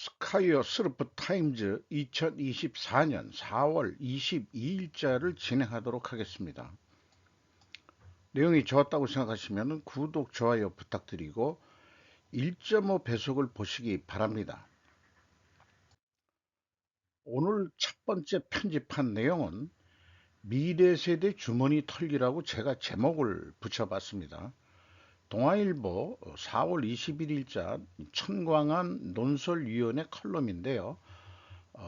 스카이어 스루프 타임즈 2024년 4월 22일자를 진행하도록 하겠습니다. 내용이 좋았다고 생각하시면 구독, 좋아요 부탁드리고 1.5 배속을 보시기 바랍니다. 오늘 첫 번째 편집한 내용은 미래세대 주머니 털기라고 제가 제목을 붙여봤습니다. 동아일보 4월 21일자 천광한 논설위원회 칼럼인데요.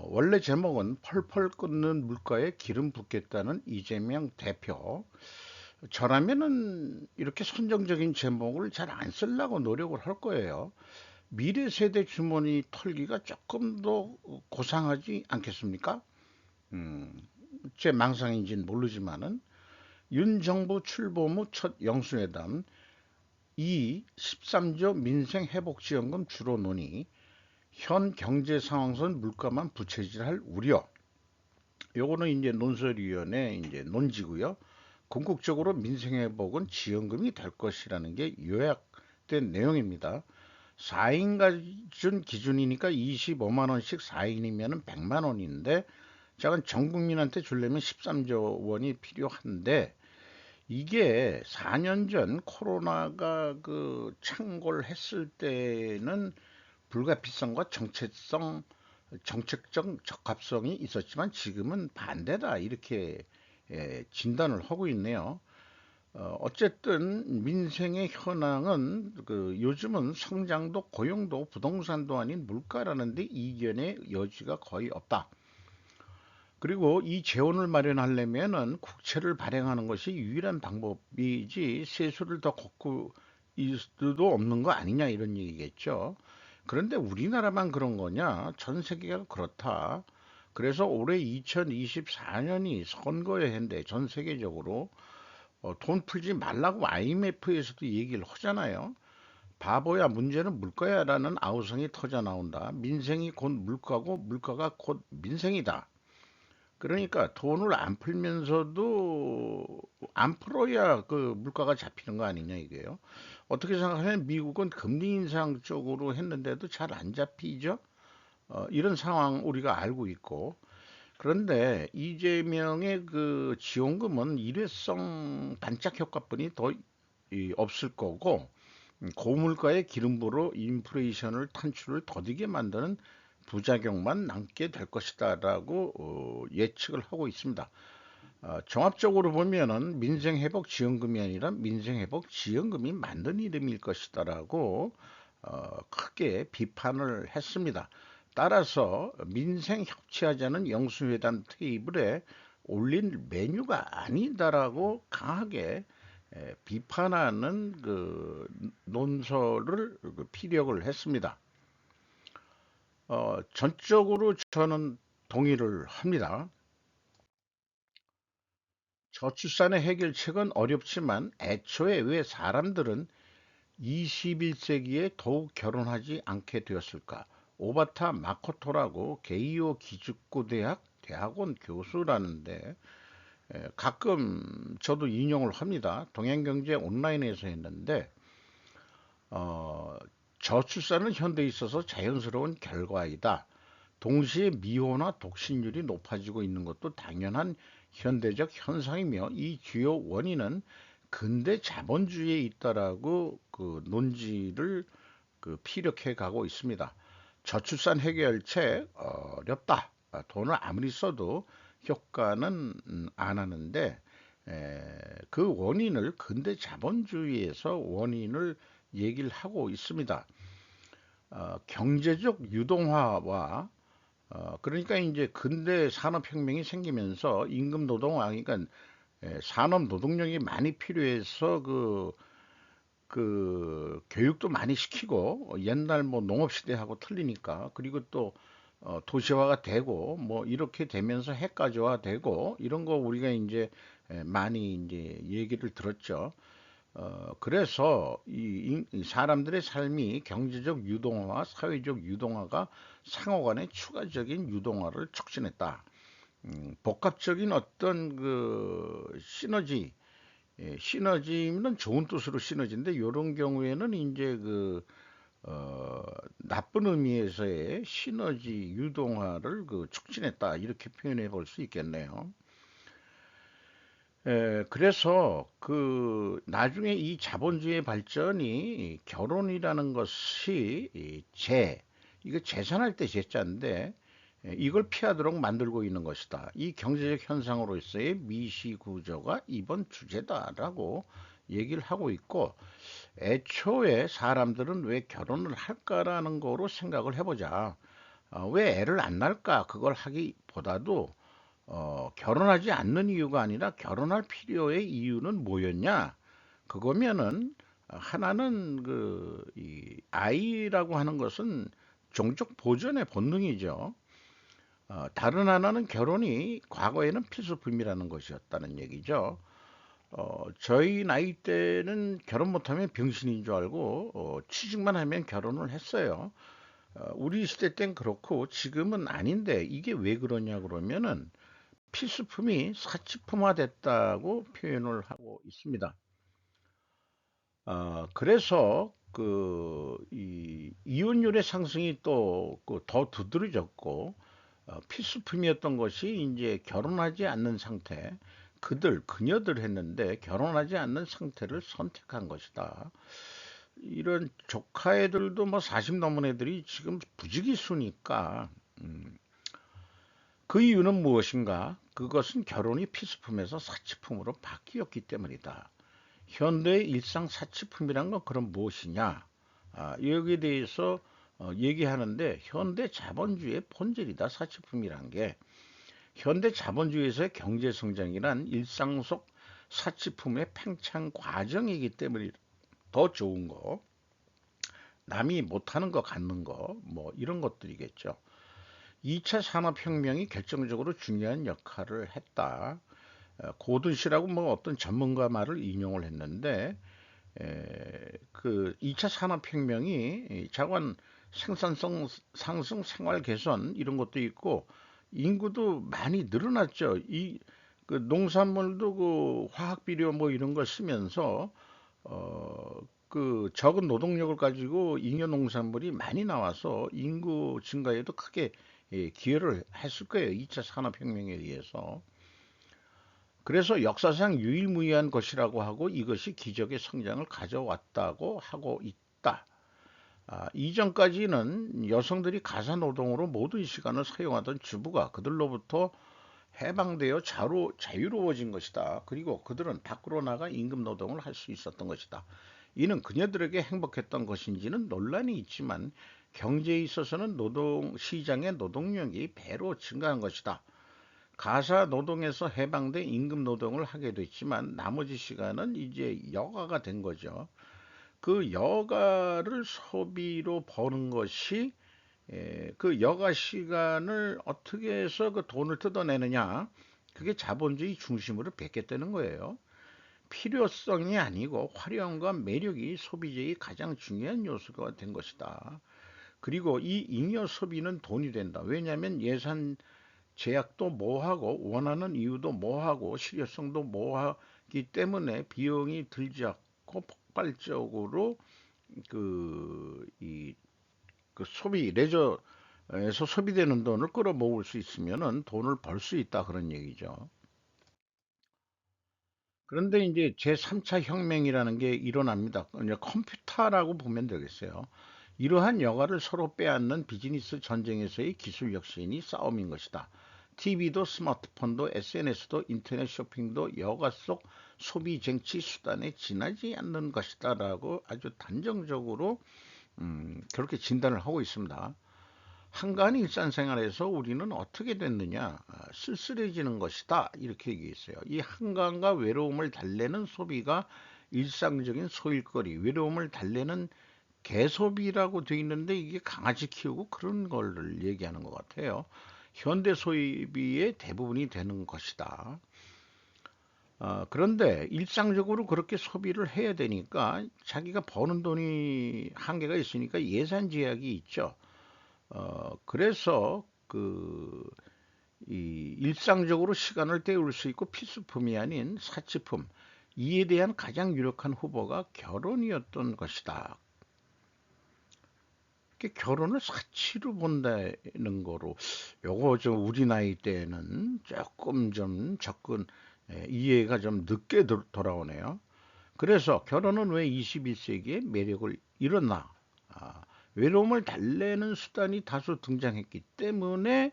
원래 제목은 펄펄 끓는 물가에 기름 붓겠다는 이재명 대표. 저라면은 이렇게 선정적인 제목을 잘 안 쓰려고 노력을 할 거예요. 미래 세대 주머니 털기가 조금 더 고상하지 않겠습니까? 음, 제 망상인지는 모르지만은 윤 정부 출범 후 첫 영수회담, 이 13조 민생회복지원금 주로 논의, 현 경제 상황선 물가만 부채질할 우려. 요거는 이제 논설위원회 이제 논지고요. 궁극적으로 민생회복은 지원금이 될 것이라는 게 요약된 내용입니다. 4인 가준 기준이니까 25만 원씩 4인이면 100만 원인데 작은 전 국민한테 주려면 13조 원이 필요한데 이게 4년 전 코로나가 그 창궐했을 때는 불가피성과 정책적 적합성이 있었지만 지금은 반대다 이렇게 진단을 하고 있네요. 어쨌든 민생의 현황은 그 요즘은 성장도 고용도 부동산도 아닌 물가라는데 이견의 여지가 거의 없다. 그리고 이 재원을 마련하려면은 국채를 발행하는 것이 유일한 방법이지 세수를 더 걷고 있을 수도 없는 거 아니냐 이런 얘기겠죠. 그런데 우리나라만 그런 거냐? 전 세계가 그렇다. 그래서 올해 2024년이 선거의 해인데 전 세계적으로 돈 풀지 말라고 IMF에서도 얘기를 하잖아요. 바보야, 문제는 물가야라는 아우성이 터져 나온다. 민생이 곧 물가고 물가가 곧 민생이다. 그러니까 돈을 안 풀면서도 안 풀어야 그 물가가 잡히는 거 아니냐 이게요. 어떻게 생각하면 미국은 금리 인상 쪽으로 했는데도 잘 안 잡히죠. 이런 상황 우리가 알고 있고 그런데 이재명의 그 지원금은 일회성 반짝 효과뿐이 더 없을 거고 고물가의 기름부로 인플레이션을 탄출을 더디게 만드는 부작용만 남게 될 것이다라고 예측을 하고 있습니다. 종합적으로 보면은 민생회복 지원금이 아니라 민생회복 지원금이 만든 이름일 것이다라고 크게 비판을 했습니다. 따라서 민생 협치하자는 영수회담 테이블에 올린 메뉴가 아니다라고 강하게 비판하는 그 논설을 피력을 했습니다. 전적으로 저는 동의를 합니다. 저출산의 해결책은 어렵지만 애초에 왜 사람들은 21세기에 더욱 결혼하지 않게 되었을까? 오바타 마코토라고 게이오 기즈쿠 대학 대학원 교수라는데 가끔 저도 인용을 합니다. 동양경제 온라인에서 했는데 어, 저출산은 현대에 있어서 자연스러운 결과이다. 동시에 미혼화 독신율이 높아지고 있는 것도 당연한 현대적 현상이며 이 주요 원인은 근대 자본주의에 있다라고 그 논지를 그 피력해 가고 있습니다. 저출산 해결책 어렵다. 돈을 아무리 써도 효과는 안 하는데 그 원인을 근대 자본주의에서 원인을 얘기를 하고 있습니다. 경제적 유동화와 그러니까 이제 근대 산업혁명이 생기면서 임금 노동화, 그러니까 산업 노동력이 많이 필요해서 그 교육도 많이 시키고 옛날 뭐 농업시대하고 틀리니까 그리고 또 도시화가 되고 뭐 이렇게 되면서 핵가족화되고 이런 거 우리가 이제 많이 이제 얘기를 들었죠. 그래서 이 사람들의 삶이 경제적 유동화와 사회적 유동화가 상호간의 추가적인 유동화를 촉진했다. 복합적인 어떤 그 시너지, 시너지는 좋은 뜻으로 시너지인데 이런 경우에는 이제 그 나쁜 의미에서의 시너지 유동화를 촉진했다 이렇게 표현해 볼 수 있겠네요. 그래서 나중에 이 자본주의 발전이 결혼이라는 것이 이거 재산할 때 제자인데 이걸 피하도록 만들고 있는 것이다. 이 경제적 현상으로서의 미시구조가 이번 주제다라고 얘기를 하고 있고, 애초에 사람들은 왜 결혼을 할까라는 거로 생각을 해보자. 왜 애를 안 낳을까? 그걸 하기보다도 결혼하지 않는 이유가 아니라 결혼할 필요의 이유는 뭐였냐? 그거면은 하나는 이 아이라고 하는 것은 종족 보존의 본능이죠. 다른 하나는 결혼이 과거에는 필수품이라는 것이었다는 얘기죠. 저희 나이 때는 결혼 못하면 병신인 줄 알고 취직만 하면 결혼을 했어요. 우리 시대 땐 그렇고 지금은 아닌데 이게 왜 그러냐 그러면은 필수품이 사치품화 됐다고 표현을 하고 있습니다. 그래서 이 이혼율의 상승이 또 더 두드러졌고 필수품이었던 것이 이제 결혼하지 않는 상태, 그녀들 했는데 결혼하지 않는 상태를 선택한 것이다. 이런 조카 애들도 뭐 40 넘은 애들이 지금 부지기수니까 그 이유는 무엇인가? 그것은 결혼이 필수품에서 사치품으로 바뀌었기 때문이다. 현대의 일상 사치품이란 건 그럼 무엇이냐? 여기에 대해서 얘기하는데 현대 자본주의의 본질이다. 사치품이란 게 현대 자본주의에서의 경제 성장이란 일상 속 사치품의 팽창 과정이기 때문에 더 좋은 거, 남이 못하는 거 갖는 거, 뭐 이런 것들이겠죠. 2차 산업혁명이 결정적으로 중요한 역할을 했다. 고든 씨라고 뭐 어떤 전문가 말을 인용을 했는데 그 2차 산업혁명이 자관 생산성 상승, 생활 개선 이런 것도 있고 인구도 많이 늘어났죠. 농산물도 화학 비료 뭐 이런 걸 쓰면서 적은 노동력을 가지고 잉여 농산물이 많이 나와서 인구 증가에도 크게 기여를 했을 거예요. 2차 산업혁명에 의해서. 그래서 역사상 유일무이한 것이라고 하고 이것이 기적의 성장을 가져왔다고 하고 있다. 이전까지는 여성들이 가사노동으로 모든 시간을 사용하던 주부가 그들로부터 해방되어 자유로워진 것이다. 그리고 그들은 밖으로 나가 임금 노동을 할 수 있었던 것이다. 이는 그녀들에게 행복했던 것인지는 논란이 있지만 경제에 있어서는 시장의 노동력이 배로 증가한 것이다. 가사 노동에서 해방돼 임금 노동을 하게 됐지만 나머지 시간은 이제 여가가 된 거죠. 그 여가를 소비로 버는 것이 그 여가 시간을 어떻게 해서 그 돈을 뜯어내느냐, 그게 자본주의 중심으로 뱉겠다는 거예요. 필요성이 아니고 활용과 매력이 소비재의 가장 중요한 요소가 된 것이다. 그리고 이 잉여 소비는 돈이 된다. 왜냐하면 예산 제약도 뭐하고 원하는 이유도 뭐하고 실효성도 뭐하기 때문에 비용이 들지 않고 폭발적으로 이 소비 레저에서 소비되는 돈을 끌어모을 수 있으면은 돈을 벌 수 있다 그런 얘기죠. 그런데 이제 제3차 혁명이라는 게 일어납니다. 이제 컴퓨터라고 보면 되겠어요. 이러한 여가를 서로 빼앗는 비즈니스 전쟁에서의 기술 혁신이 싸움인 것이다. TV도 스마트폰도 SNS도 인터넷 쇼핑도 여가 속 소비 쟁취 수단에 지나지 않는 것이다라고 아주 단정적으로 그렇게 진단을 하고 있습니다. 한가한 일상생활에서 우리는 어떻게 됐느냐? 쓸쓸해지는 것이다. 이렇게 얘기했어요. 이 한가함과 외로움을 달래는 소비가 일상적인 소일거리, 외로움을 달래는 개소비라고 돼 있는데 이게 강아지 키우고 그런 걸 얘기하는 것 같아요. 현대 소비의 대부분이 되는 것이다. 그런데 일상적으로 그렇게 소비를 해야 되니까 자기가 버는 돈이 한계가 있으니까 예산 제약이 있죠. 그래서 이 일상적으로 시간을 때울 수 있고 필수품이 아닌 사치품, 이에 대한 가장 유력한 후보가 결혼이었던 것이다. 결혼을 사치로 본다는 거로 요거 좀 우리 나이 때는 조금 좀 접근 이해가 좀 늦게 돌아오네요. 그래서 결혼은 왜 21세기에 매력을 잃었나? 아, 외로움을 달래는 수단이 다수 등장했기 때문에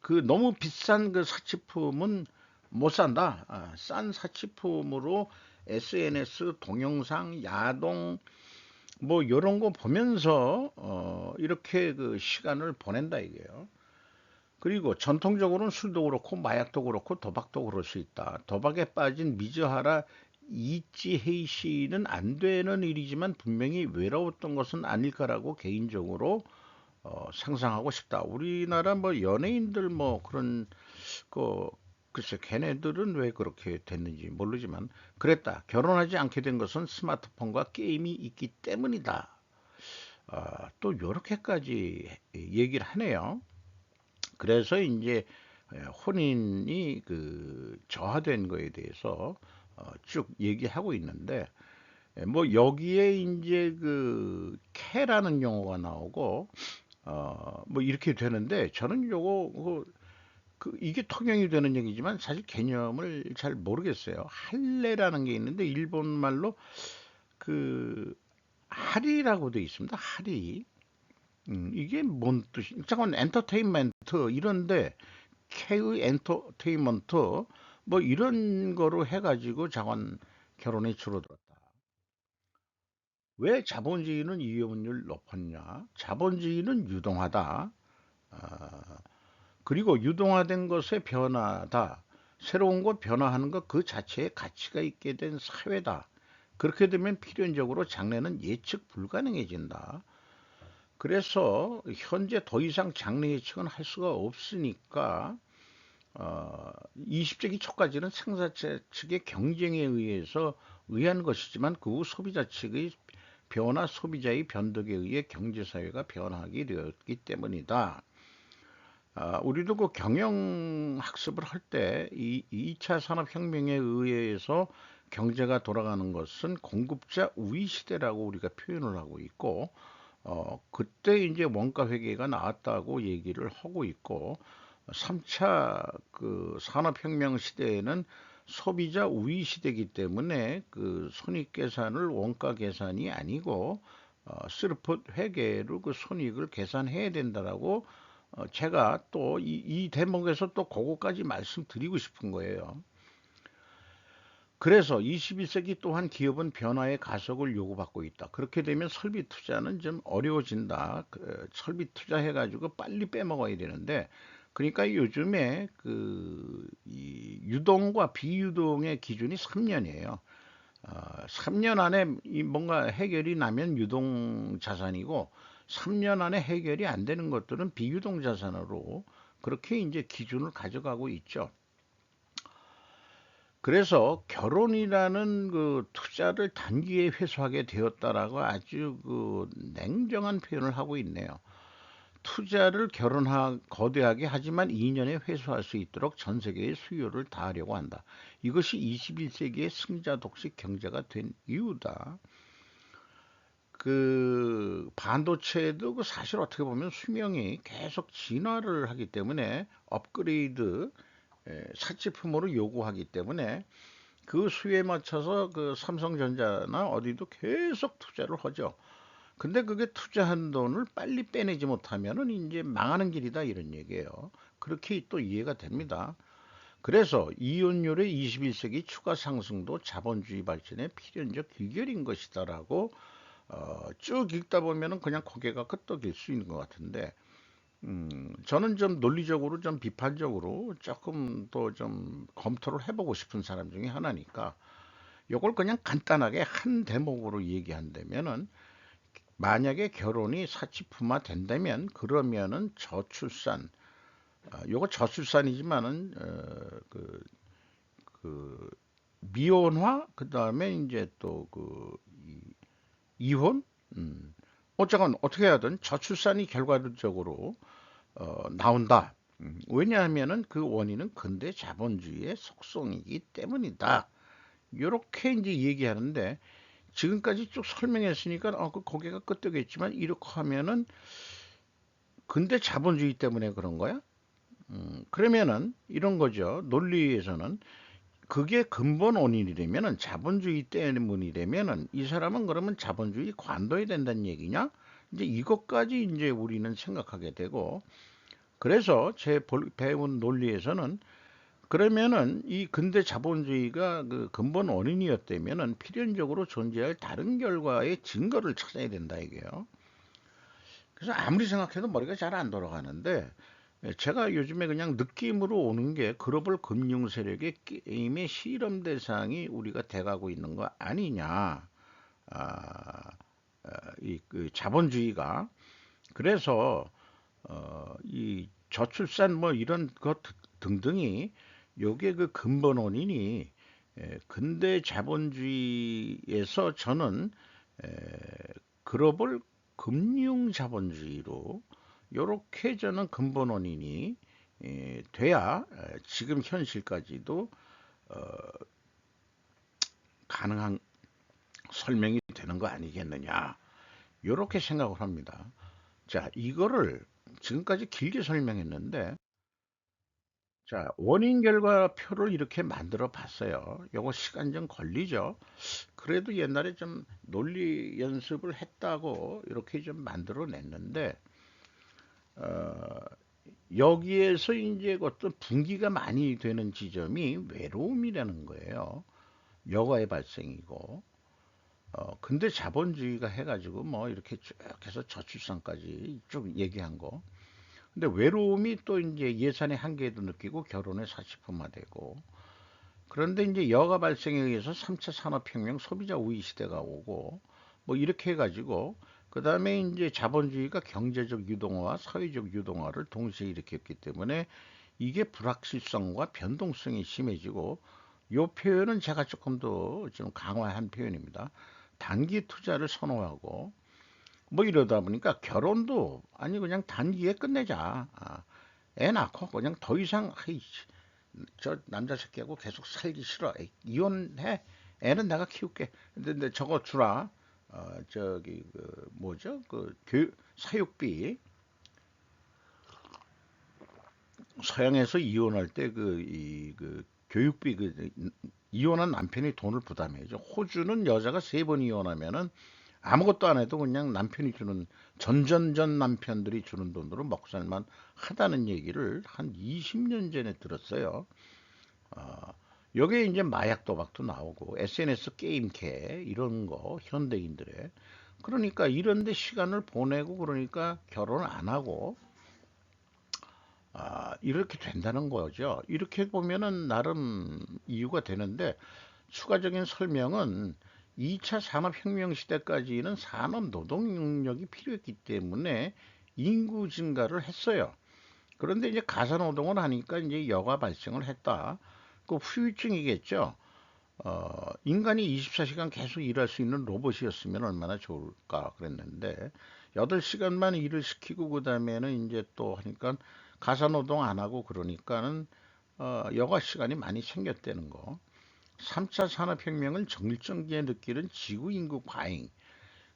그 너무 비싼 그 사치품은 못 산다. 싼 사치품으로 SNS 동영상, 야동 뭐 요런 거 보면서 이렇게 그 시간을 보낸다 이게요. 그리고 전통적으로는 술도 그렇고 마약도 그렇고 도박도 그럴 수 있다. 도박에 빠진 미즈하라 이치헤이 씨는 안 되는 일이지만 분명히 외로웠던 것은 아닐까라고 개인적으로 상상하고 싶다. 우리나라 뭐 연예인들 뭐 그런 그 글쎄 걔네들은 왜 그렇게 됐는지 모르지만 그랬다. 결혼하지 않게 된 것은 스마트폰과 게임이 있기 때문이다. 또 요렇게까지 얘기를 하네요. 그래서 이제 혼인이 그 저하된 거에 대해서 쭉 얘기하고 있는데 뭐 여기에 이제 그 캐라는 용어가 나오고 뭐 이렇게 되는데 저는 요거 이게 통용이 되는 얘기지만 사실 개념을 잘 모르겠어요. 할례라는 게 있는데 일본 말로 그 할이라고 돼 있습니다. 할이. 이게 뭔 뜻이? 잠깐 엔터테인먼트 이런데 K의 엔터테인먼트 뭐 이런 거로 해가지고 잠깐 결혼이 줄어들었다. 왜 자본주의는 이혼율 높았냐? 자본주의는 유동하다. 아, 그리고 유동화된 것의 변화다. 새로운 것 변화하는 것 그 자체에 가치가 있게 된 사회다. 그렇게 되면 필연적으로 장래는 예측 불가능해진다. 그래서 현재 더 이상 장래 예측은 할 수가 없으니까 20세기 초까지는 생산자 측의 경쟁에 의해서 의한 것이지만 그 후 소비자 측의 변화, 소비자의 변덕에 의해 경제사회가 변하게 되었기 때문이다. 우리도 그 경영 학습을 할 때 이 2차 산업혁명에 의해서 경제가 돌아가는 것은 공급자 우위 시대라고 우리가 표현을 하고 있고, 그때 이제 원가 회계가 나왔다고 얘기를 하고 있고, 3차 그 산업혁명 시대에는 소비자 우위 시대이기 때문에 그 손익계산을 원가 계산이 아니고 스르폿 회계로 그 손익을 계산해야 된다라고 제가 또 이 대목에서 또 그거까지 말씀드리고 싶은 거예요. 그래서 21세기 또한 기업은 변화의 가속을 요구받고 있다. 그렇게 되면 설비 투자는 좀 어려워진다. 설비 투자해가지고 빨리 빼먹어야 되는데, 그러니까 요즘에 이 유동과 비유동의 기준이 3년이에요. 3년 안에 뭔가 해결이 나면 유동 자산이고, 3년 안에 해결이 안 되는 것들은 비유동 자산으로 그렇게 이제 기준을 가져가고 있죠. 그래서 결혼이라는 그 투자를 단기에 회수하게 되었다라고 아주 그 냉정한 표현을 하고 있네요. 투자를 거대하게 하지만 2년에 회수할 수 있도록 전 세계의 수요를 다하려고 한다. 이것이 21세기의 승자 독식 경제가 된 이유다. 그 반도체도 그 사실 어떻게 보면 수명이 계속 진화를 하기 때문에 업그레이드 사치품으로 요구하기 때문에 그 수에 맞춰서 그 삼성전자나 어디도 계속 투자를 하죠. 근데 그게 투자한 돈을 빨리 빼내지 못하면은 이제 망하는 길이다 이런 얘기예요. 그렇게 또 이해가 됩니다. 그래서 이혼율의 21세기 추가 상승도 자본주의 발전의 필연적 귀결인 것이다라고 쭉 읽다 보면은 그냥 고개가 끄덕일 수 있는 것 같은데 저는 좀 논리적으로 좀 비판적으로 조금 더 좀 검토를 해보고 싶은 사람 중에 하나니까 요걸 그냥 간단하게 한 대목으로 얘기한다면은 만약에 결혼이 사치품화 된다면 그러면은 저출산 요거 저출산이지만은 그 미혼화 그다음에 이제 또 그 이혼 어쨌건 어떻게 하든 저출산이 결과적으로 나온다. 왜냐하면은 그 원인은 근대 자본주의의 속성이기 때문이다. 이렇게 이제 얘기하는데 지금까지 쭉 설명했으니까 그 고개가 끄덕였지만 이렇게 하면은 근대 자본주의 때문에 그런 거야? 그러면은 이런 거죠. 논리에서는 그게 근본 원인이라면은 자본주의 때문이라면은 이 사람은 그러면 자본주의 관둬야 된다는 얘기냐? 이제 이것까지 이제 우리는 생각하게 되고 그래서 배운 논리에서는 그러면은 이 근대 자본주의가 그 근본 원인이었다면은 필연적으로 존재할 다른 결과의 증거를 찾아야 된다 이게요. 그래서 아무리 생각해도 머리가 잘 안 돌아가는데 제가 요즘에 그냥 느낌으로 오는 게 글로벌 금융 세력의 게임의 실험 대상이 우리가 돼가고 있는 거 아니냐. 아, 이그 자본주의가 그래서 이 저출산 뭐 이런 것 등등이 요게 그 근본 원인이 근대 자본주의에서 저는 에, 글로벌 금융 자본주의로 요렇게 저는 근본 원인이 돼야 지금 현실까지도 어, 가능한 설명이 되는 거 아니겠느냐 요렇게 생각을 합니다. 자, 이거를 지금까지 길게 설명했는데 자, 원인 결과표를 이렇게 만들어 봤어요. 요거 시간 좀 걸리죠. 그래도 옛날에 좀 논리 연습을 했다고 이렇게 좀 만들어 냈는데 어, 여기에서 이제 어떤 분기가 많이 되는 지점이 외로움이라는 거예요. 여가의 발생이고 근데 자본주의가 해가지고 뭐 이렇게 쭉 해서 저출산까지 쭉 얘기한 거. 근데 외로움이 또 이제 예산의 한계도 느끼고 결혼의 사치품화되고 그런데 이제 여가 발생에 의해서 3차 산업혁명 소비자 우위 시대가 오고 뭐 이렇게 해가지고 그 다음에 이제 자본주의가 경제적 유동화와 사회적 유동화를 동시에 일으켰기 때문에 이게 불확실성과 변동성이 심해지고 요 표현은 제가 조금 더 좀 강화한 표현입니다. 단기 투자를 선호하고 뭐 이러다 보니까 결혼도 아니 그냥 단기에 끝내자. 애 낳고 그냥 더 이상 저 남자 새끼하고 계속 살기 싫어. 이혼해. 애는 내가 키울게. 근데 저거 주라. 저기 그 뭐죠? 그 교육 사육비 서양에서 이혼할 때 그 교육비 이혼한 남편이 돈을 부담해죠. 호주는 여자가 3번 이혼하면은 아무것도 안 해도 그냥 남편이 주는 전전전 남편들이 주는 돈으로 먹살만 하다는 얘기를 한 20년 전에 들었어요. 어, 여기에 이제 마약 도박도 나오고 SNS 게임캐 이런 거 현대인들의 그러니까 이런데 시간을 보내고 그러니까 결혼 안 하고 이렇게 된다는 거죠. 이렇게 보면은 나름 이유가 되는데 추가적인 설명은 2차 산업혁명 시대까지는 산업 노동 능력이 필요했기 때문에 인구 증가를 했어요. 그런데 이제 가사노동을 하니까 이제 여가 발생을 했다. 그 후유증이겠죠. 인간이 24시간 계속 일할 수 있는 로봇이었으면 얼마나 좋을까 그랬는데 8시간만 일을 시키고 그다음에는 이제 또 하니까 가사노동 안 하고 그러니까는 여가 시간이 많이 생겼다는 거. 3차 산업혁명을 정일정기에 느끼는 지구 인구 과잉.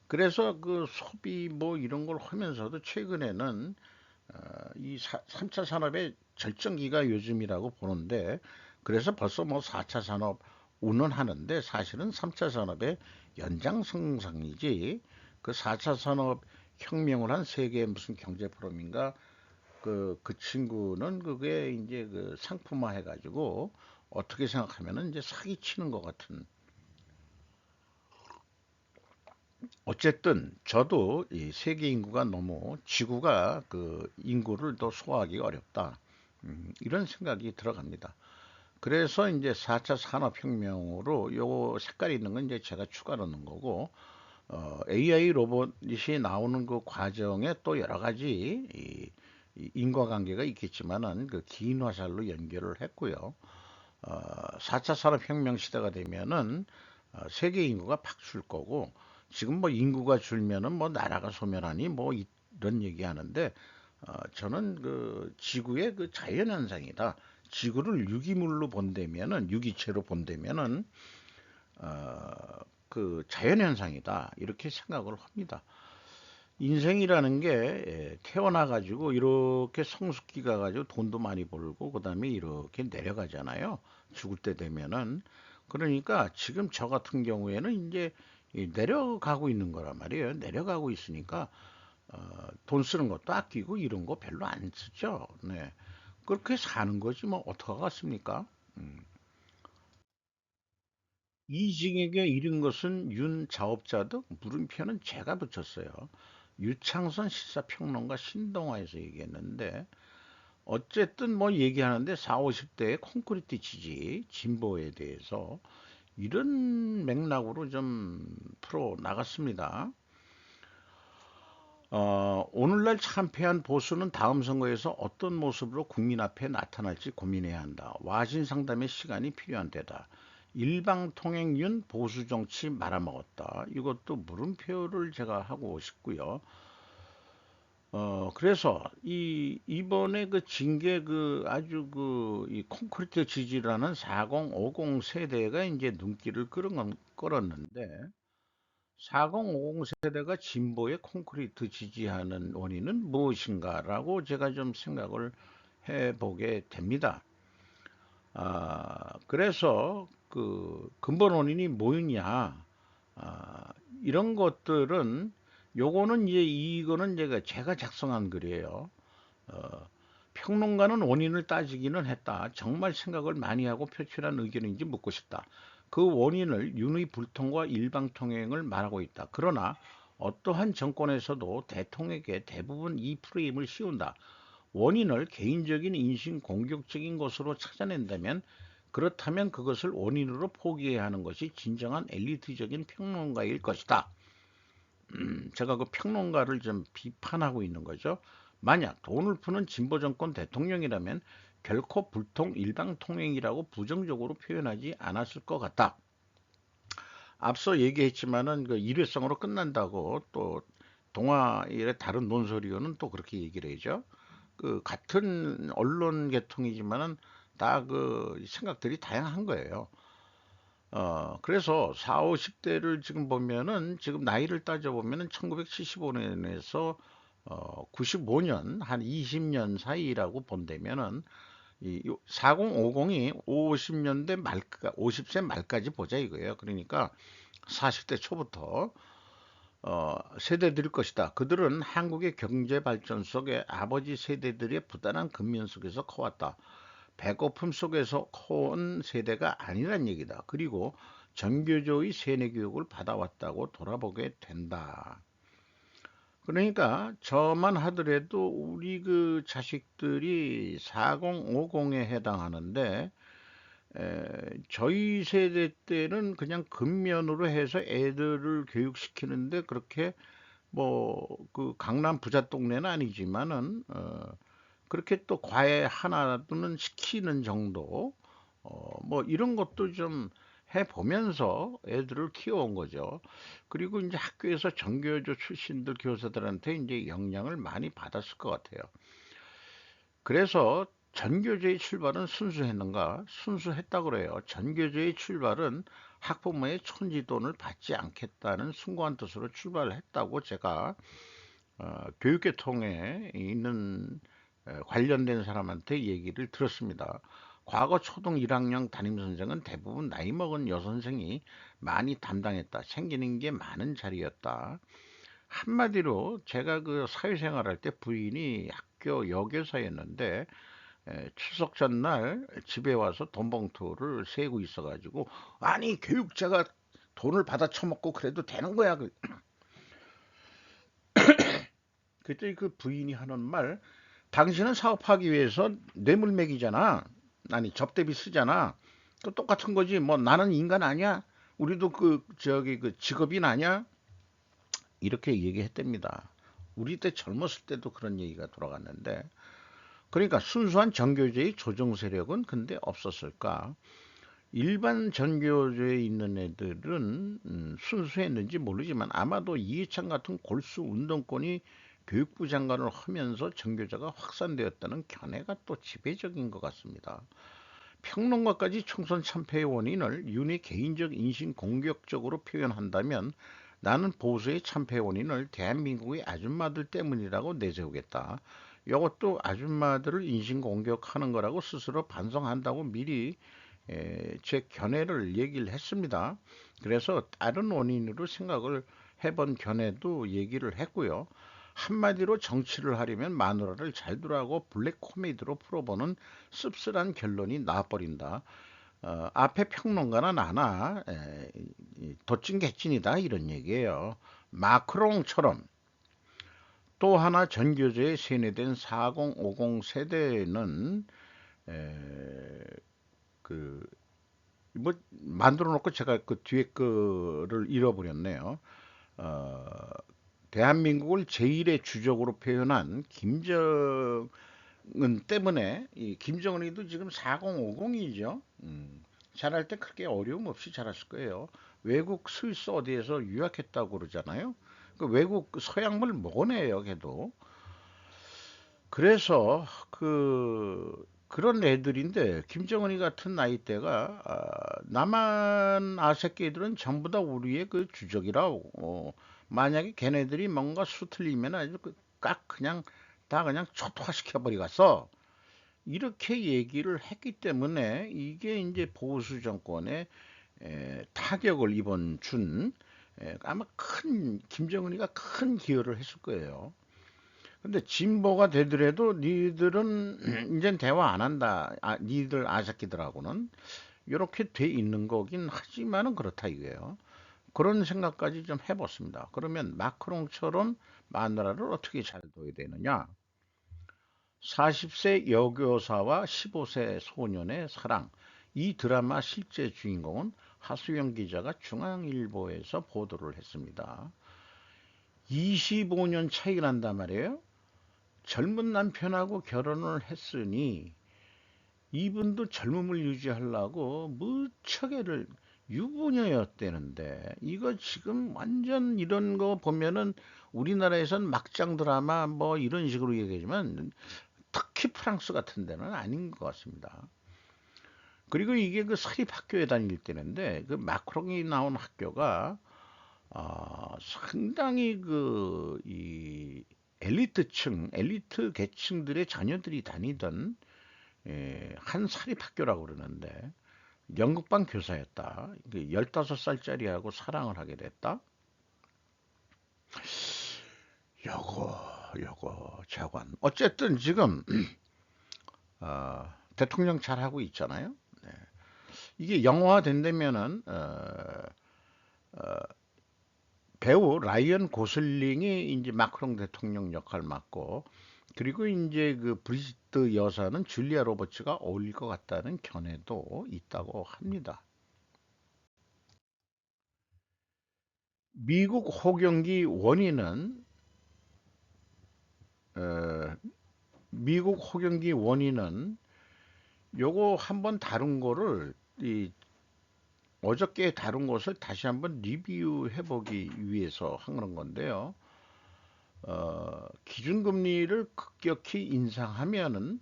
그래서 그 소비 뭐 이런 걸 하면서도 최근에는 이 3차 산업의 절정기가 요즘이라고 보는데 그래서 벌써 뭐 4차 산업 운운하는데 사실은 3차 산업의 연장선상이지 그 4차 산업 혁명을 한 세계 무슨 경제 포럼인가 그 친구는 그게 이제 그 상품화 해가지고 어떻게 생각하면은 이제 사기치는 것 같은 어쨌든 저도 이 세계 인구가 너무 지구가 그 인구를 더 소화하기 어렵다. 이런 생각이 들어갑니다. 그래서 이제 4차 산업혁명으로 요 색깔이 있는 건 이제 제가 추가 넣는 거고, AI 로봇이 나오는 그 과정에 또 여러 가지 이 인과관계가 있겠지만은 그 긴 화살로 연결을 했고요. 4차 산업혁명 시대가 되면은 세계 인구가 팍 줄 거고, 지금 뭐 인구가 줄면은 뭐 나라가 소멸하니 뭐 이런 얘기 하는데, 저는 그 지구의 그 자연현상이다. 지구를 유기물로 본다면은, 유기체로 본다면은, 어, 그 자연현상이다 이렇게 생각을 합니다. 인생이라는 게 태어나 가지고 이렇게 성숙기 가 가지고 돈도 많이 벌고 그다음에 이렇게 내려가잖아요. 죽을 때 되면은. 그러니까 지금 저 같은 경우에는 이제 내려가고 있는 거란 말이에요. 내려가고 있으니까 돈 쓰는 것도 아끼고 이런 거 별로 안 쓰죠. 네. 그렇게 사는 거지 뭐 어떡하겠습니까? 음. 이징에게 이른 것은 윤자업자득 물음표는 제가 붙였어요. 유창선 시사평론가 신동아에서 얘기했는데 어쨌든 뭐 얘기하는데 4, 50대의 콘크리트 지지 진보에 대해서 이런 맥락으로 좀 풀어 나갔습니다. 오늘날 참패한 보수는 다음 선거에서 어떤 모습으로 국민 앞에 나타날지 고민해야 한다. 와신 상담의 시간이 필요한 때다. 일방통행윤 보수정치 말아먹었다. 이것도 물음표를 제가 하고 싶고요. 그래서 이번에 그 징계 그 아주 이 콘크리트 지지라는 4050 세대가 이제 눈길을 끌었는데 4050 세대가 진보의 콘크리트 지지하는 원인은 무엇인가라고 제가 좀 생각을 해보게 됩니다. 그래서 그 근본 원인이 뭐였냐? 이런 것들은 요거는 이제 이거는 제가 작성한 글이에요. 어, 평론가는 원인을 따지기는 했다. 정말 생각을 많이 하고 표출한 의견인지 묻고 싶다. 그 원인을 윤의 불통과 일방통행을 말하고 있다. 그러나 어떠한 정권에서도 대통령에게 대부분 이 프레임을 씌운다. 원인을 개인적인 인신 공격적인 것으로 찾아낸다면 그렇다면 그것을 원인으로 포기해야 하는 것이 진정한 엘리트적인 평론가일 것이다. 제가 그 평론가를 좀 비판하고 있는 거죠. 만약 돈을 푸는 진보 정권 대통령이라면 결코 불통 일방통행이라고 부정적으로 표현하지 않았을 것 같다. 앞서 얘기했지만은 그 일회성으로 끝난다고 또 동아일의 다른 논설위원은 또 그렇게 얘기를 해죠. 그 같은 언론 계통이지만은 다 그 생각들이 다양한 거예요. 그래서 4, 50대를 지금 보면은 지금 나이를 따져보면은 1975년에서 95년 한 20년 사이라고 본다면은 이 4050이 50년대 말까 50세 말까지 보자 이거예요. 그러니까 40대 초부터 세대들일 것이다. 그들은 한국의 경제 발전 속에 아버지 세대들의 부단한 근면 속에서 커왔다. 배고픔 속에서 커온 세대가 아니란 얘기다. 그리고 정교조의 세뇌 교육을 받아왔다고 돌아보게 된다. 그러니까 저만 하더라도 우리 그 자식들이 4050에 해당하는데 저희 세대 때는 그냥 근면으로 해서 애들을 교육시키는데 그렇게 뭐 그 강남 부자 동네는 아니지만은 그렇게 또 과외 하나는 시키는 정도 뭐 이런 것도 좀 해보면서 애들을 키워온 거죠. 그리고 이제 학교에서 정교조 출신들 교사들한테 이제 영향을 많이 받았을 것 같아요. 그래서 전교조의 출발은 순수했는가? 순수했다 그래요. 전교조의 출발은 학부모의 천지돈을 받지 않겠다는 숭고한 뜻으로 출발을 했다고 제가 교육계통에 있는 관련된 사람한테 얘기를 들었습니다. 과거 초등 1학년 담임선생은 대부분 나이 먹은 여선생이 많이 담당했다. 챙기는 게 많은 자리였다. 한마디로 제가 그 사회생활할 때 부인이 학교 여교사였는데 추석 전날 집에 와서 돈 봉투를 세고 있어가지고 아니 교육자가 돈을 받아 처먹고 그래도 되는 거야. 그때 그 부인이 하는 말 당신은 사업하기 위해서 뇌물 매기잖아. 아니 접대비 쓰잖아. 또 똑같은 거지. 뭐 나는 인간 아니야? 우리도 그 저기 그 직업인 아니야? 이렇게 얘기했답니다. 우리 때 젊었을 때도 그런 얘기가 돌아갔는데 그러니까 순수한 정교제의 조정 세력은 근데 없었을까? 일반 전교조에 있는 애들은 순수했는지 모르지만 아마도 이해찬 같은 골수 운동권이 교육부 장관을 하면서 전교조가 확산되었다는 견해가 또 지배적인 것 같습니다. 평론가까지 총선 참패의 원인을 윤의 개인적 인신 공격적으로 표현한다면 나는 보수의 참패 원인을 대한민국의 아줌마들 때문이라고 내세우겠다. 이것도 아줌마들을 인신 공격하는 거라고 스스로 반성한다고 미리 제 견해를 얘기를 했습니다. 그래서 다른 원인으로 생각을 해본 견해도 얘기를 했고요. 한마디로 정치를 하려면 마누라를 잘 두라고 블랙 코미디로 풀어보는 씁쓸한 결론이 나와버린다. 앞에 평론가는 나나 도찐개찐이다 이런 얘기예요. 마크롱처럼 또 하나 전교조에 세뇌된 4050 세대는 에, 그 뭐 만들어 놓고 제가 그 뒤에 거를 잃어버렸네요. 어, 대한민국을 제1의 주적으로 표현한 김정은 때문에 이 김정은이도 지금 4050이죠. 잘할 때 크게 어려움 없이 잘했을 거예요. 외국 스위스 어디에서 유학했다고 그러잖아요. 그 외국 서양물 먹어내요, 걔도. 그래서 그런 애들인데 김정은이 같은 나이대가 남한 아새끼들은 전부 다 우리의 그 주적이라고. 만약에 걔네들이 뭔가 수틀리면 아주 깍 그냥 다 그냥 초토화시켜 버리겠어. 이렇게 얘기를 했기 때문에 이게 이제 보수 정권에 타격을 이번 준 아마 큰 김정은이가 큰 기여를 했을 거예요. 근데 진보가 되더라도 니들은 이젠 대화 안 한다. 니들 아새끼들하고는 이렇게 돼 있는 거긴 하지만은 그렇다 이거예요. 그런 생각까지 좀 해봤습니다. 그러면 마크롱처럼 마누라를 어떻게 잘 둬야 되느냐? 40세 여교사와 15세 소년의 사랑. 이 드라마 실제 주인공은 하수영 기자가 중앙일보에서 보도를 했습니다. 25년 차이가 난단 말이에요. 젊은 남편하고 결혼을 했으니 이분도 젊음을 유지하려고 무척애를 유부녀였대는데 이거 지금 완전 이런 거 보면은 우리나라에선 막장 드라마 뭐 이런 식으로 얘기하지만 특히 프랑스 같은 데는 아닌 것 같습니다. 그리고 이게 그 사립학교에 다닐 때인데 그 마크롱이 나온 학교가 상당히 이 엘리트 계층들의 자녀들이 다니던 한 사립학교라고 그러는데 연극반 교사였다. 15살짜리하고 사랑을 하게 됐다. 요거 자관. 어쨌든 지금 대통령 잘하고 있잖아요. 네. 이게 영화화 된다면은 배우 라이언 고슬링이 이제 마크롱 대통령 역할 맡고 그리고 이제 그 브리지트 여사는 줄리아 로버츠가 어울릴 것 같다는 견해도 있다고 합니다. 미국 호경기 원인은 어, 미국 호경기 원인은 요거 한번 다룬 거를 이 어저께 다룬 것을 다시 한번 리뷰해 보기 위해서 한 그런 건데요. 기준금리를 급격히 인상하면은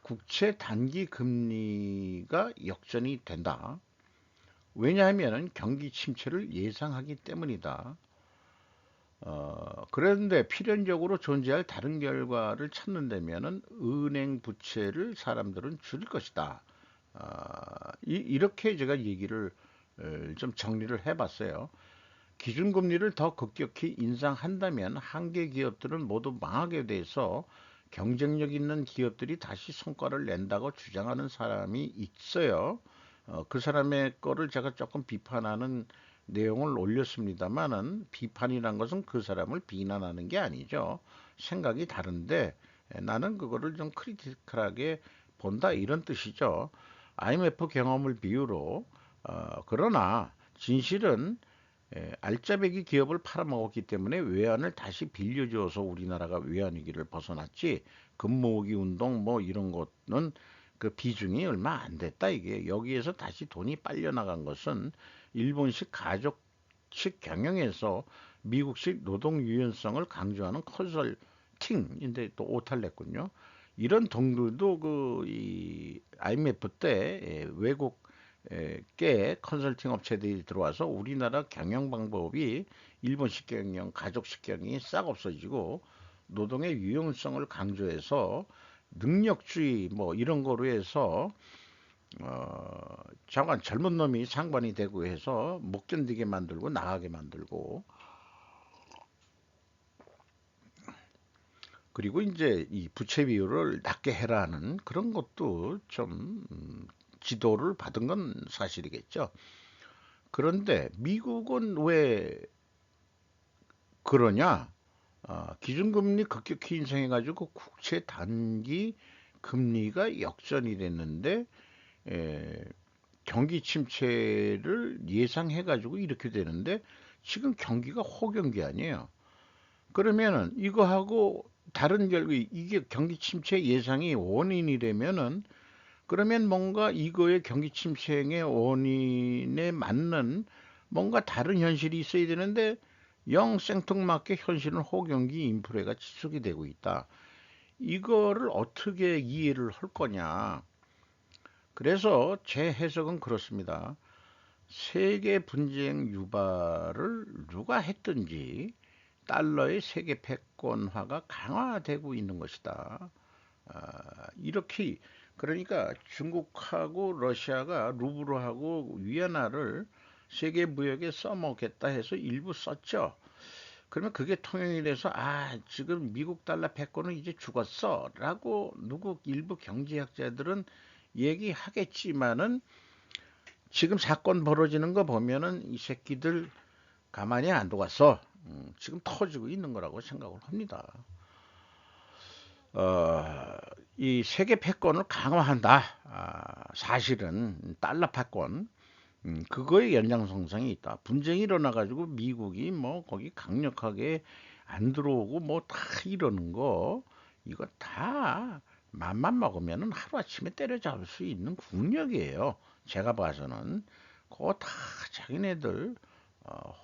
국채 단기 금리가 역전이 된다. 왜냐하면 경기 침체를 예상하기 때문이다. 그런데 필연적으로 존재할 다른 결과를 찾는다면은 은행 부채를 사람들은 줄일 것이다. 이렇게 제가 얘기를 좀 정리를 해봤어요. 기준금리를 더 급격히 인상한다면 한계 기업들은 모두 망하게 돼서 경쟁력 있는 기업들이 다시 성과를 낸다고 주장하는 사람이 있어요. 그 사람의 거를 제가 조금 비판하는 내용을 올렸습니다만은 비판이란 것은 그 사람을 비난하는 게 아니죠. 생각이 다른데 나는 그거를 좀 크리티컬하게 본다 이런 뜻이죠. IMF 경험을 비유로 그러나 진실은 알짜배기 기업을 팔아먹었기 때문에 외환을 다시 빌려줘서 우리나라가 외환위기를 벗어났지 금모으기 운동 뭐 이런 것은 그 비중이 얼마 안 됐다 이게 여기에서 다시 돈이 빨려나간 것은 일본식 가족식 경영에서 미국식 노동 유연성을 강조하는 컨설팅인데 또 오탈 냈군요. 이런 동들도 이 IMF 때 외국 꽤 컨설팅 업체들이 들어와서 우리나라 경영 방법이 일본식 경영, 가족식 경영이 싹 없어지고 노동의 유용성을 강조해서 능력주의 뭐 이런 거로 해서 잠깐 젊은 놈이 상관이 되고 해서 못 견디게 만들고 나가게 만들고 그리고 이제 이 부채 비율을 낮게 해라는 그런 것도 좀 지도를 받은 건 사실이겠죠. 그런데 미국은 왜 그러냐? 기준금리 급격히 인상해가지고 국채 단기 금리가 역전이 됐는데 에, 경기 침체를 예상해가지고 이렇게 되는데 지금 경기가 호경기 아니에요. 그러면은 이거하고 다른 결과 이게 경기 침체 예상이 원인이 되면은 그러면 뭔가 이거의 경기 침체의 원인에 맞는 뭔가 다른 현실이 있어야 되는데 영 생뚱맞게 현실은 호경기 인플레가 지속이 되고 있다. 이거를 어떻게 이해를 할 거냐. 그래서 제 해석은 그렇습니다. 세계 분쟁 유발을 누가 했든지 달러의 세계 패권화가 강화되고 있는 것이다. 이렇게 그러니까 중국하고 러시아가 루블하고 위안화를 세계 무역에 써먹겠다 해서 일부 썼죠. 그러면 그게 통용이 돼서 지금 미국 달러 패권은 이제 죽었어라고 누구 일부 경제학자들은 얘기하겠지만은 지금 사건 벌어지는 거 보면은 이 새끼들 가만히 안 둬갔어. 지금 터지고 있는 거라고 생각을 합니다. 어, 이 세계 패권을 강화한다. 사실은 달러 패권 그거에 연장성상이 있다. 분쟁이 일어나가지고 미국이 뭐 거기 강력하게 안 들어오고 뭐 다 이러는 거 이거 다 맘만 먹으면은 하루아침에 때려잡을 수 있는 국력이에요. 제가 봐서는 그거 다 자기네들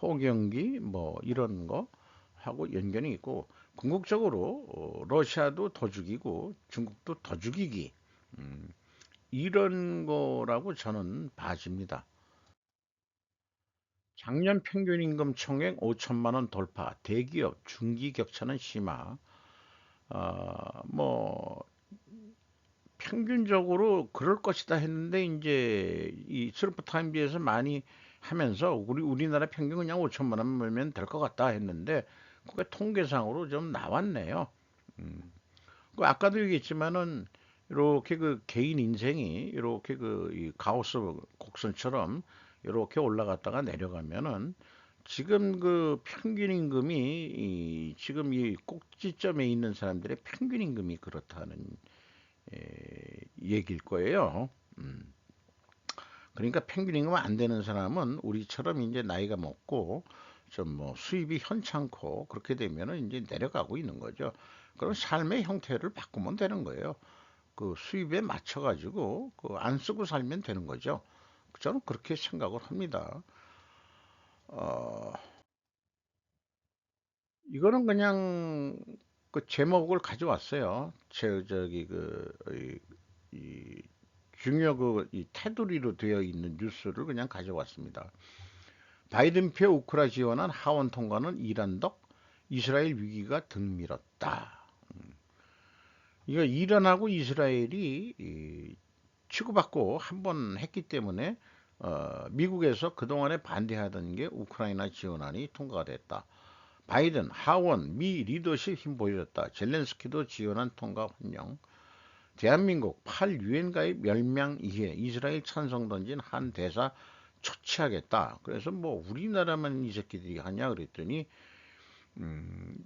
호경기 뭐 이런 거 하고 연관이 있고 궁극적으로 러시아도 더 죽이고 중국도 더 죽이기 이런 거라고 저는 봐집니다. 작년 평균 임금 총액 5천만 원 돌파, 대기업 중기 격차는 심화. 뭐 평균적으로 그럴 것이다 했는데 이제 이 슬프 타임즈에서 많이 하면서 우리나라 평균 그냥 5천만 원 벌면 될 것 같다 했는데 그게 통계상으로 좀 나왔네요. 음. 그 아까도 얘기했지만은 이렇게 그 개인 인생이 이렇게 그이 가우스 곡선처럼 이렇게 올라갔다가 내려가면은 지금 그 평균 임금이 지금 이 꼭지점에 있는 사람들의 평균 임금이 그렇다는 얘기일 거예요. 음. 그러니까 평균 임금 안 되는 사람은 우리처럼 이제 나이가 먹고 좀 뭐 수입이 현찮고 그렇게 되면은 이제 내려가고 있는 거죠. 그럼 삶의 형태를 바꾸면 되는 거예요. 그 수입에 맞춰 가지고 그 안 쓰고 살면 되는 거죠. 저는 그렇게 생각을 합니다. 어, 이거는 그냥 그 제목을 가져왔어요. 저기 이 중요 이 테두리로 되어 있는 뉴스를 그냥 가져왔습니다. 바이든표 우크라 지원안 하원 통과는 이란 덕 이스라엘 위기가 등밀었다. 이거 이란하고 이스라엘이 치고받고 한 번 했기 때문에 미국에서 그동안에 반대하던 게 우크라이나 지원안이 통과가 됐다. 바이든, 하원, 미 리더십 힘 보여줬다. 젤렌스키도 지원안 통과 환영. 대한민국 8 유엔 가입 10명 이해 이스라엘 찬성 던진 한 대사 초치하겠다. 그래서 뭐 우리나라만 이 새끼들이 하냐 그랬더니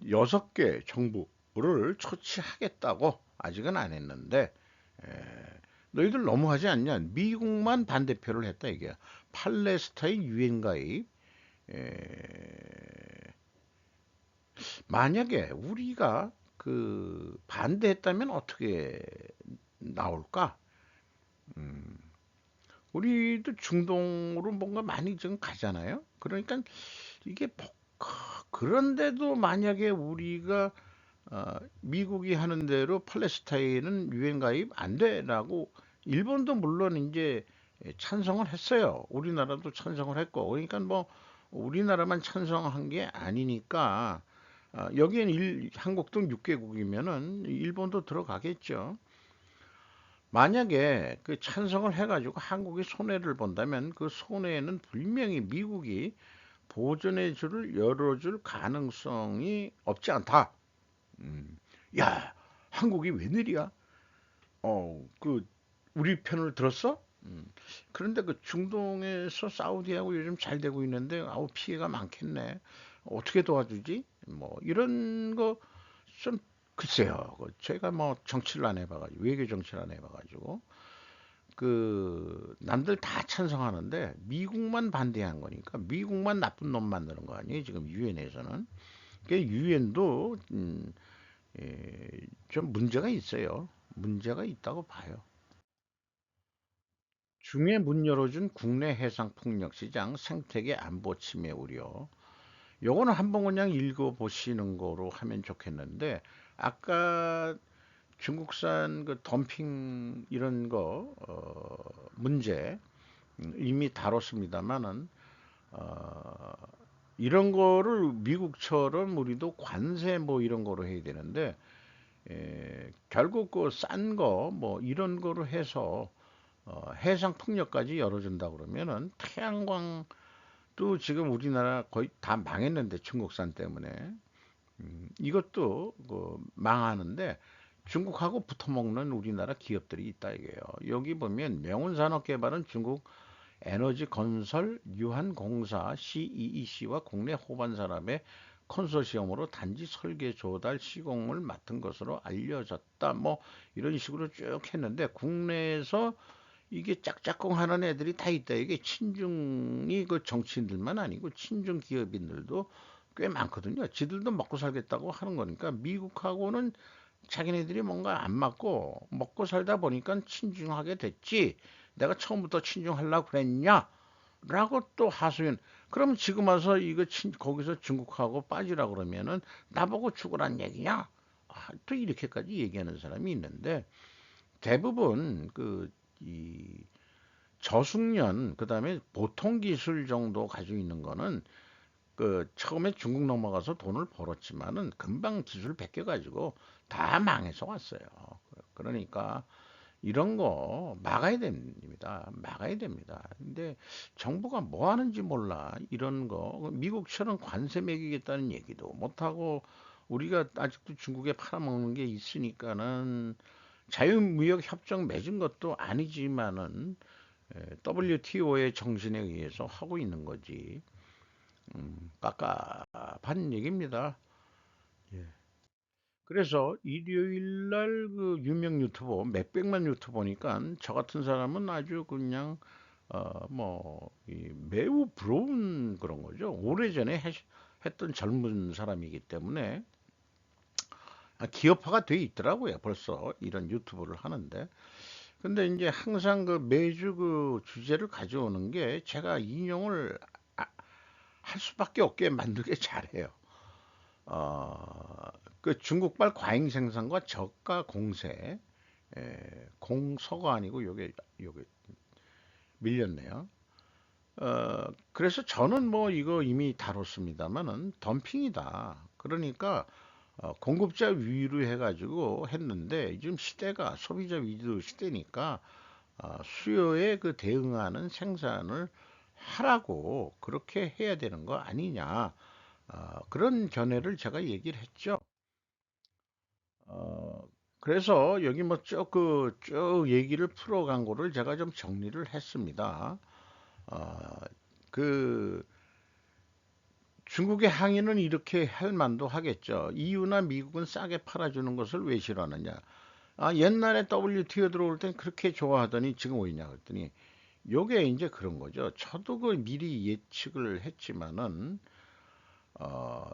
6개 정부를 초치하겠다고 아직은 안 했는데 너희들 너무하지 않냐? 미국만 반대표를 했다 이게. 팔레스타인 유엔 가입 만약에 우리가 그 반대했다면 어떻게 나올까? 우리도 중동으로 뭔가 많이 좀 가잖아요. 그러니까 이게 그런데도 만약에 우리가 미국이 하는 대로 팔레스타인은 유엔 가입 안 돼라고 일본도 물론 이제 찬성을 했어요. 우리나라도 찬성을 했고 그러니까 뭐 우리나라만 찬성한 게 아니니까 여기엔 한국 등 6개국이면은 일본도 들어가겠죠. 만약에 그 찬성을 해가지고 한국이 손해를 본다면 그 손해는 분명히 미국이 열어줄 가능성이 없지 않다. 음. 야, 한국이 웬일이야? 그 우리 편을 들었어? 그런데 그 중동에서 사우디하고 요즘 잘 되고 있는데 아우 피해가 많겠네. 어떻게 도와주지? 뭐 이런 거 좀 글쎄요. 제가 뭐 정치를 안 해봐가지고 외교 정치를 안 해봐가지고 그 남들 다 찬성하는데 미국만 반대한 거니까 미국만 나쁜 놈 만드는 거 아니에요? 지금 유엔에서는. 그 유엔도 좀 문제가 있어요. 문제가 있다고 봐요. 중에 문 열어준 국내 해상 폭력 시장 생태계 안보 침해 우려. 요거는 한번 그냥 읽어보시는 거로 하면 좋겠는데, 아까 중국산 그 덤핑 이런 거, 문제 이미 다뤘습니다만은, 어, 이런 거를 미국처럼 우리도 관세 뭐 이런 거로 해야 되는데, 결국 그 싼 거 뭐 이런 거로 해서 해상 풍력까지 열어준다 그러면은 태양광도 지금 우리나라 거의 다 망했는데 중국산 때문에 이것도 그 망하는데 중국하고 붙어먹는 우리나라 기업들이 있다 이게요. 여기 보면 명운산업개발은 중국 에너지건설 유한공사 CEEC와 국내 호반산업의 컨소시엄으로 단지 설계 조달 시공을 맡은 것으로 알려졌다. 뭐 이런 식으로 쭉 했는데 국내에서 이게 짝짝꿍 하는 애들이 다 있다. 이게 친중이 그 정치인들만 아니고 친중 기업인들도 꽤 많거든요. 지들도 먹고 살겠다고 하는 거니까 미국하고는 자기네들이 뭔가 안 맞고 먹고 살다 보니까 친중하게 됐지. 내가 처음부터 친중하려고 그랬냐? 라고 또 하소연. 그럼 지금 와서 이거 거기서 중국하고 빠지라 그러면은 나보고 죽으란 얘기냐? 또 이렇게까지 얘기하는 사람이 있는데 대부분 이 저숙련 그다음에 보통 기술 정도 가지고 있는 거는 그 처음에 중국 넘어가서 돈을 벌었지만은 금방 기술 베껴 가지고 다 망해서 왔어요. 그러니까 이런 거 막아야 됩니다. 막아야 됩니다. 근데 정부가 뭐 하는지 몰라. 이런 거 미국처럼 관세 매기겠다는 얘기도 못 하고 우리가 아직도 중국에 팔아먹는 게 있으니까는 자유무역 협정 맺은 것도 아니지만은 WTO의 정신에 의해서 하고 있는 거지. 깝깝한 얘기입니다. 예. 그래서 일요일 날 그 유명 유튜버 몇백만 유튜버니까 저 같은 사람은 아주 그냥 매우 부러운 그런 거죠. 오래전에 했던 젊은 사람이기 때문에 기업화가 돼 있더라고요. 벌써 이런 유튜브를 하는데. 근데 이제 항상 그 매주 그 주제를 가져오는 게 제가 인용을 할 수밖에 없게 만들게 잘해요. 그 중국발 과잉 생산과 저가 공세, 공서가 아니고 요게 밀렸네요. 그래서 저는 뭐 이거 이미 다뤘습니다만은 덤핑이다. 그러니까 공급자 위로 해가지고 했는데 지금 시대가 소비자 위주 시대니까 수요에 그 대응하는 생산을 하라고 그렇게 해야 되는 거 아니냐. 그런 견해를 제가 얘기를 했죠. 어, 그래서 여기 뭐 쭉 얘기를 풀어간 거를 제가 좀 정리를 했습니다. 어, 그 중국의 항의는 이렇게 할 만도 하겠죠. EU나 미국은 싸게 팔아주는 것을 왜 싫어하느냐. 옛날에 WTO 들어올 땐 그렇게 좋아하더니 지금 오이냐 그랬더니 요게 이제 그런 거죠. 저도 그 미리 예측을 했지만은 어,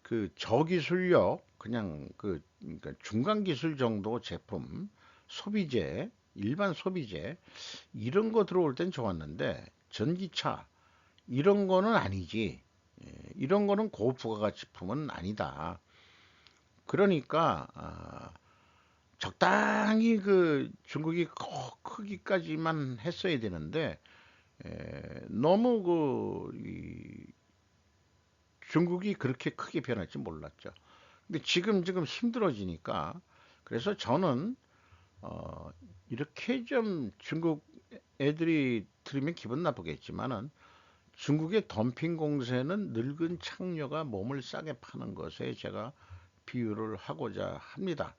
그 저기술력 그냥 그러니까 중간 기술 정도 제품 소비재 일반 소비재 이런 거 들어올 땐 좋았는데 전기차 이런 거는 아니지. 이런 거는 고부가가치품은 아니다. 그러니까 적당히 그 중국이 크기까지만 했어야 되는데 너무 중국이 그렇게 크게 변할 줄 몰랐죠. 근데 지금 힘들어지니까 그래서 저는 어, 이렇게 좀 중국 애들이 들으면 기분 나쁘겠지만은 중국의 덤핑 공세는 늙은 창녀가 몸을 싸게 파는 것에 제가 비유를 하고자 합니다.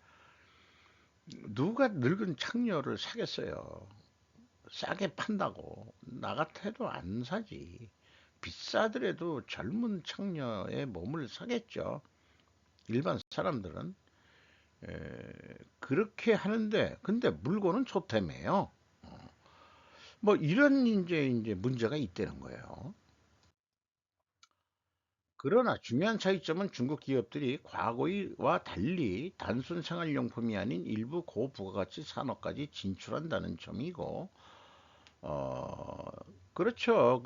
누가 늙은 창녀를 사겠어요? 싸게 판다고. 나 같아도 안 사지. 비싸더라도 젊은 창녀의 몸을 사겠죠. 일반 사람들은. 그렇게 하는데, 근데 물건은 좋다며요. 뭐 이런 이제 문제가 있다는 거예요. 그러나 중요한 차이점은 중국 기업들이 과거와 달리 단순 생활용품이 아닌 일부 고부가가치 산업까지 진출한다는 점이고, 어, 그렇죠.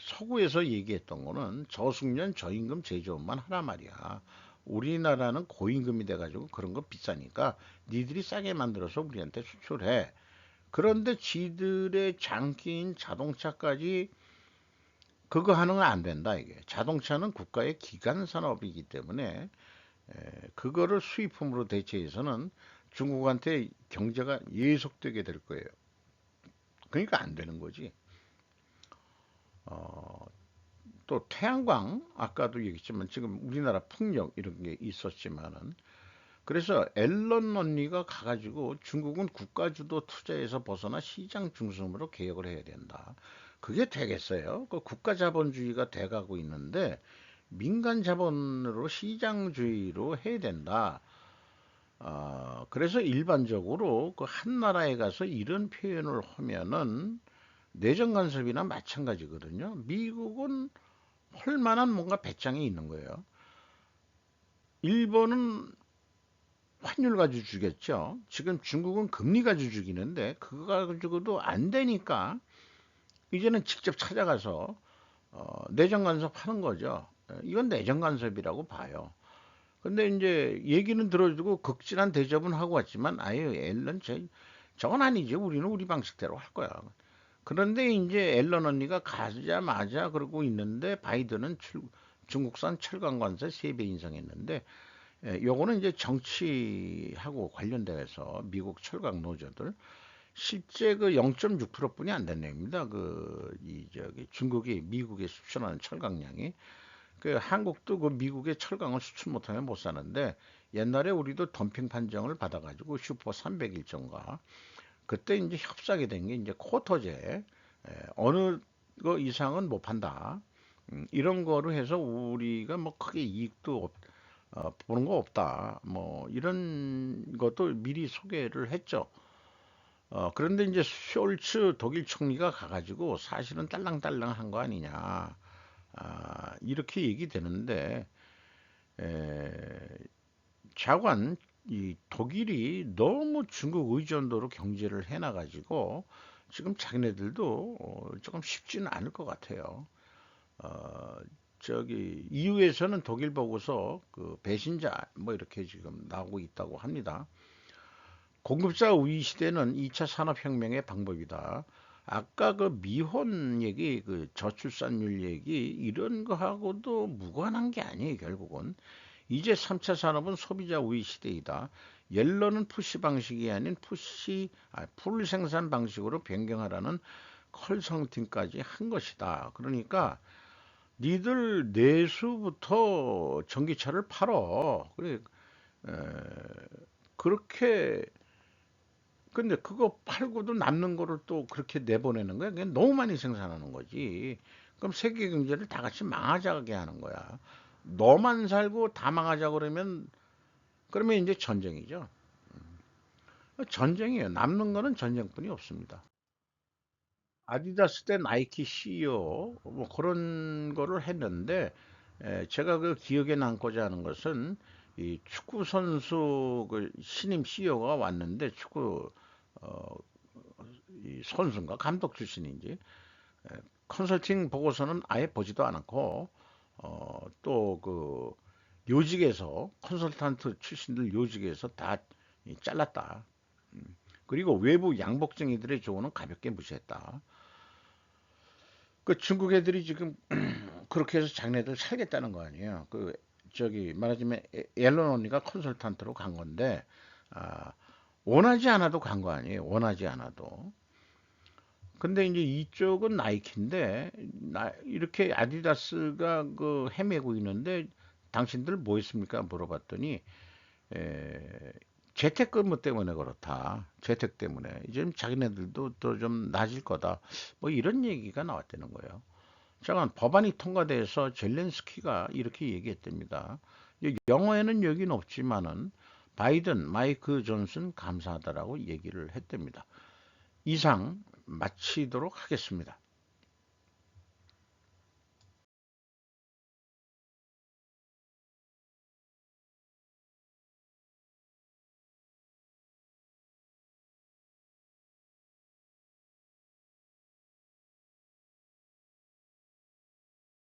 서구에서 얘기했던 거는 저숙련 저임금 제조업만 하나 말이야. 우리나라는 고임금이 돼가지고 그런 거 비싸니까 니들이 싸게 만들어서 우리한테 수출해. 그런데 지들의 장기인 자동차까지 그거 하는 건 안 된다 이게. 자동차는 국가의 기간 산업이기 때문에 그거를 수입품으로 대체해서는 중국한테 경제가 예속되게 될 거예요. 그러니까 안 되는 거지. 어, 또 태양광 아까도 얘기했지만 지금 우리나라 풍력 이런 게 있었지만은 그래서 앨런 언니가 가가지고 중국은 국가주도 투자에서 벗어나 시장 중심으로 개혁을 해야 된다. 그게 되겠어요? 그 국가 자본주의가 돼가고 있는데 민간 자본으로 시장주의로 해야 된다. 그래서 일반적으로 그 한 나라에 가서 이런 표현을 하면은 내정 간섭이나 마찬가지거든요. 미국은 할 만한 뭔가 배짱이 있는 거예요. 일본은 환율 가지고 주겠죠. 지금 중국은 금리 가지고 주기는데 그거 가지고도 안 되니까 이제는 직접 찾아가서 내정 간섭하는 거죠. 이건 내정 간섭이라고 봐요. 근데 이제 얘기는 들어주고 극진한 대접은 하고 왔지만 아유 앨런 저건 아니지. 우리는 우리 방식대로 할 거야. 그런데 이제 앨런 언니가 가자마자 그러고 있는데 바이든은 중국산 철강 관세 3배 인상했는데 요거는 이제 정치하고 관련돼서 미국 철강 노조들 실제 그 0.6%뿐이 안 된답니다 이 저기 중국이 미국에 수출하는 철강량이 그 한국도 그 미국에 철강을 수출 못하면 못 사는데 옛날에 우리도 덤핑 판정을 받아가지고 슈퍼 300일정가 그때 이제 협상이 된 게 이제 쿼터제 어느 거 이상은 못 판다. 이런 거로 해서 우리가 뭐 크게 이익도 보는 거 없다. 뭐 이런 것도 미리 소개를 했죠. 그런데 이제 숄츠 독일 총리가 가가지고 사실은 딸랑딸랑 한 거 아니냐. 이렇게 얘기되는데 에, 자관 이 독일이 너무 중국 의존도로 경제를 해놔가지고 지금 자기네들도 조금 쉽지는 않을 것 같아요. 어, 저기 EU에서는 독일 보고서 그 배신자 뭐 이렇게 지금 나오고 있다고 합니다. 공급자 우위 시대는 2차 산업혁명의 방법이다. 아까 그 미혼 얘기, 그 저출산율 얘기 이런 거하고도 무관한 게 아니에요, 결국은. 이제 3차 산업은 소비자 우위 시대이다. 옐런은 푸시 방식이 아닌 풀 생산 방식으로 변경하라는 컨설팅까지 한 것이다. 그러니까 니들 내수부터 전기차를 팔어. 그래, 에, 그렇게 근데 그거 팔고도 남는 거를 또 그렇게 내보내는 거야. 그냥 너무 많이 생산하는 거지. 그럼 세계 경제를 다 같이 망하자게 하는 거야. 너만 살고 다 망하자 그러면 이제 전쟁이죠. 전쟁이에요. 남는 거는 전쟁뿐이 없습니다. 아디다스 때 나이키 CEO 뭐 그런 거를 했는데 제가 그 기억에 남고자 하는 것은 이 축구 선수 그 신임 CEO가 왔는데 축구 어, 이 선수인가 감독 출신인지 컨설팅 보고서는 아예 보지도 않았고 또그 요직에서 컨설턴트 출신들 요직에서 다 잘랐다. 그리고 외부 양복쟁이들의 조언은 가볍게 무시했다. 그 중국 애들이 지금 그렇게 해서 자기네들 살겠다는 거 아니에요. 그 저기 말하자면 앨런 언니가 컨설턴트로 간 건데 아, 원하지 않아도 간 거 아니에요. 원하지 않아도. 근데 이제 이쪽은 나이키인데 이렇게 아디다스가 그 헤매고 있는데 당신들 뭐 했습니까? 물어봤더니 에, 재택근무 때문에 그렇다. 재택 때문에. 이제 자기네들도 또 좀 나아질 거다. 뭐 이런 얘기가 나왔다는 거예요. 잠깐 법안이 통과돼서 젤렌스키가 이렇게 얘기했답니다. 영어에는 여긴 없지만은 바이든, 마이크 존슨 감사하다라고 얘기를 했답니다. 이상 마치도록 하겠습니다.